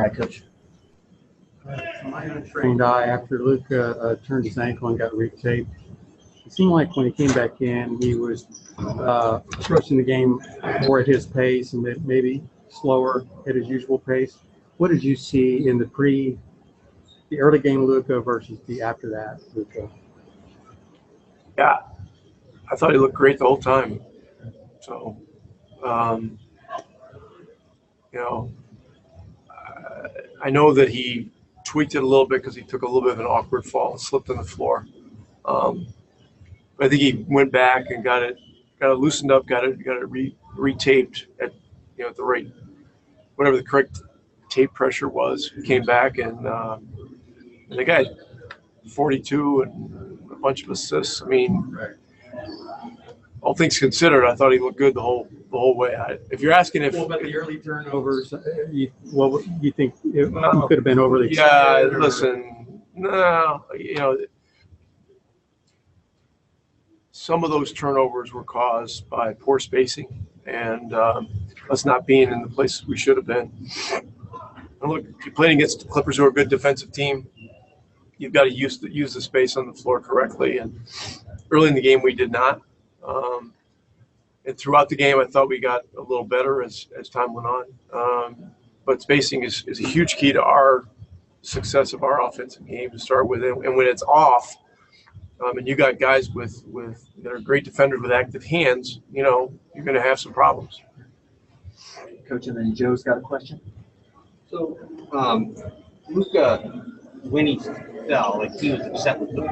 right, Coach. To my untrained eye, after Luka turned his ankle and got retaped, it seemed like when he came back in, he was approaching the game more at his pace and maybe slower at his usual pace. What did you see in the early game Luka versus the after that Luka? Yeah, I thought he looked great the whole time. So, I know that he tweaked it a little bit because he took a little bit of an awkward fall and slipped on the floor. But I think he went back and got it loosened up, got it retaped at the right, whatever the correct tape pressure was. He came back and the guy had 42 and a bunch of assists. I mean, all things considered, I thought he looked good the whole way. If you're asking if what about the early turnovers, what you think it could have been overly? Yeah, listen, no, some of those turnovers were caused by poor spacing and us not being in the places we should have been. And look, if you're playing against the Clippers, who are a good defensive team, you've got to use the space on the floor correctly. And early in the game, we did not. And throughout the game, I thought we got a little better as time went on. But spacing is a huge key to our success of our offensive game to start with. And when it's off, and you got guys that are great defenders with active hands, you're going to have some problems. Coach, and then Joe's got a question. So, Luka, when he fell, like he was upset with the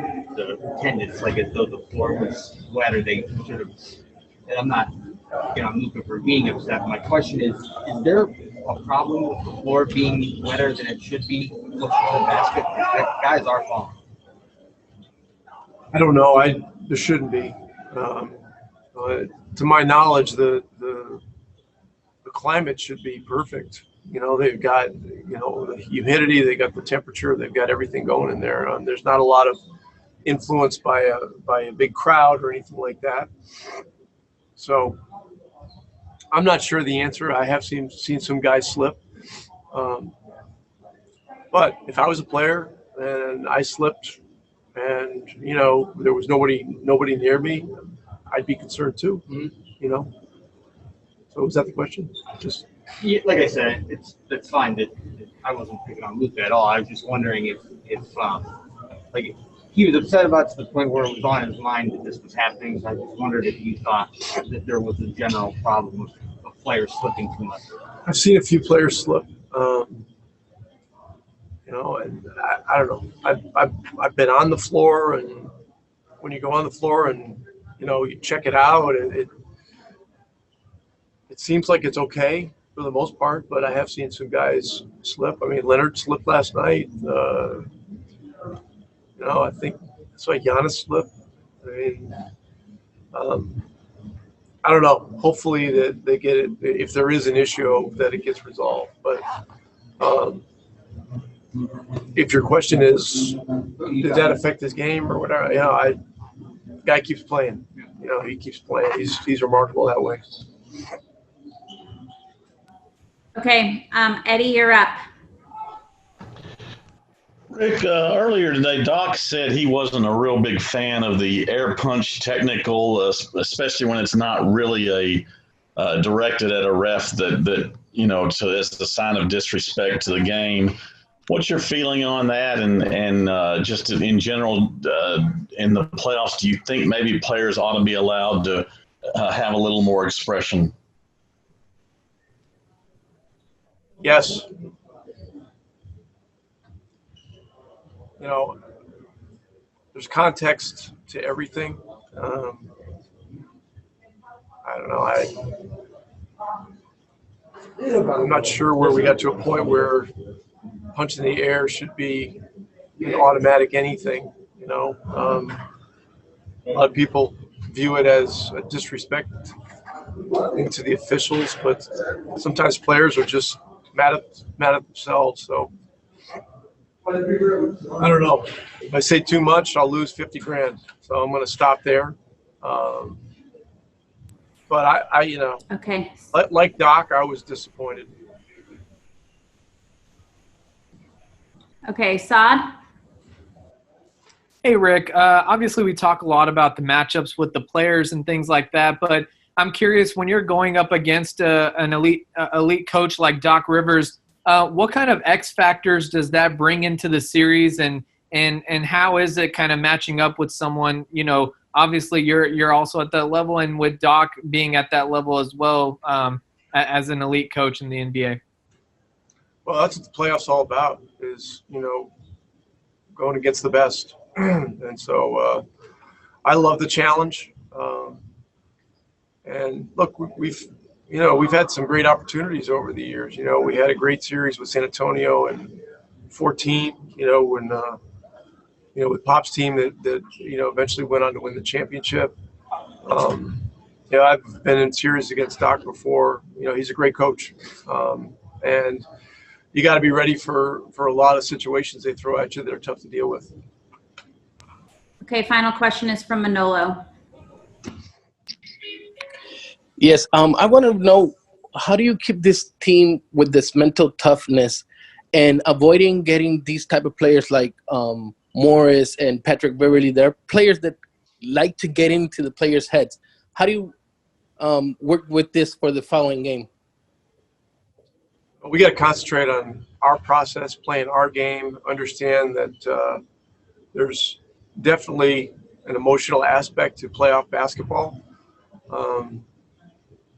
attendants, like as though the floor was wet, or they sort of. And I'm not, I'm Luka for being upset. My question is there a problem with the floor being wetter than it should be closer to the basket? Guys are falling. I don't know. There shouldn't be. To my knowledge, the climate should be perfect. They've got the humidity, they got the temperature, they've got everything going in there. There's not a lot of influence by a big crowd or anything like that. So I'm not sure the answer. I have seen some guys slip. But if I was a player and I slipped and, there was nobody near me, I'd be concerned too, So was that the question? Yeah, like I said, it's fine that I wasn't picking on Luka at all. I was just wondering if he was upset about it to the point where it was on his mind that this was happening. So I just wondered if you thought that there was a general problem of players slipping too much. I've seen a few players slip, and I don't know. I've been on the floor, and when you go on the floor and you check it out, it seems like it's okay for the most part, but I have seen some guys slip. I mean, Leonard slipped last night. I think it's like Giannis slipped. I mean, I don't know. Hopefully that they get it. If there is an issue, that it gets resolved. But if your question is, did that affect his game or whatever? Guy keeps playing. He keeps playing. He's remarkable that way. Okay, Eddie, you're up. Rick, earlier today, Doc said he wasn't a real big fan of the air punch technical, especially when it's not really directed at a ref so it's a sign of disrespect to the game. What's your feeling on that? And just in general, in the playoffs, do you think maybe players ought to be allowed to have a little more expression? Yes. There's context to everything. I don't know. I'm not sure where we got to a point where punching the air should be an automatic anything. A lot of people view it as a disrespect to the officials, but sometimes players are just mad at themselves. So I don't know. If I say too much, I'll lose $50,000. So I'm going to stop there. But I okay. Like Doc, I was disappointed. Okay, Saad? Hey, Rick. Obviously, we talk a lot about the matchups with the players and things like that, but I'm curious, when you're going up against an elite coach like Doc Rivers, what kind of X factors does that bring into the series, and how is it kind of matching up with someone, obviously you're also at that level, and with Doc being at that level as well, as an elite coach in the NBA? Well, that's what the playoffs all about, is, going against the best. And so I love the challenge. And look, we've had some great opportunities over the years. We had a great series with San Antonio in 14, when, with Pop's team that eventually went on to win the championship. I've been in series against Doc before. He's a great coach. And you got to be ready for a lot of situations they throw at you that are tough to deal with. Okay, final question is from Manolo. Yes, I want to know, how do you keep this team with this mental toughness and avoiding getting these type of players like Morris and Patrick Beverly? They're players that like to get into the players' heads. How do you work with this for the following game? We got to concentrate on our process, playing our game, understand that there's definitely an emotional aspect to playoff basketball.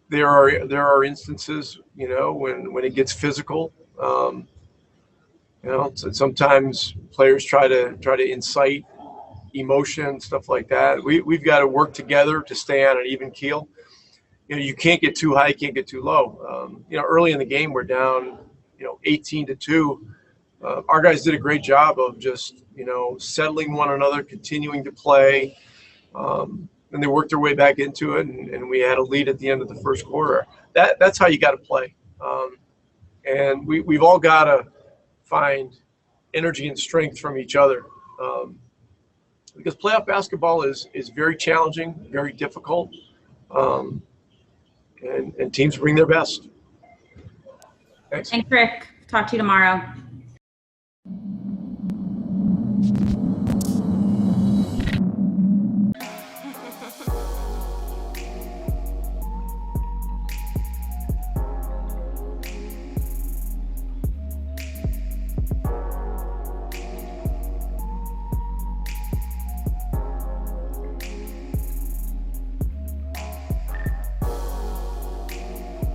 There are instances, when it gets physical. Sometimes players try to incite emotion, stuff like that. We've got to work together to stay on an even keel. You can't get too high, you can't get too low. Early in the game, we're down, 18-2. Our guys did a great job of just, settling one another, continuing to play. And they worked their way back into it, and we had a lead at the end of the first quarter. That's how you got to play. And we've all got to find energy and strength from each other. Because playoff basketball is very challenging, very difficult. And teams bring their best. Thanks. Thanks, Rick. Talk to you tomorrow.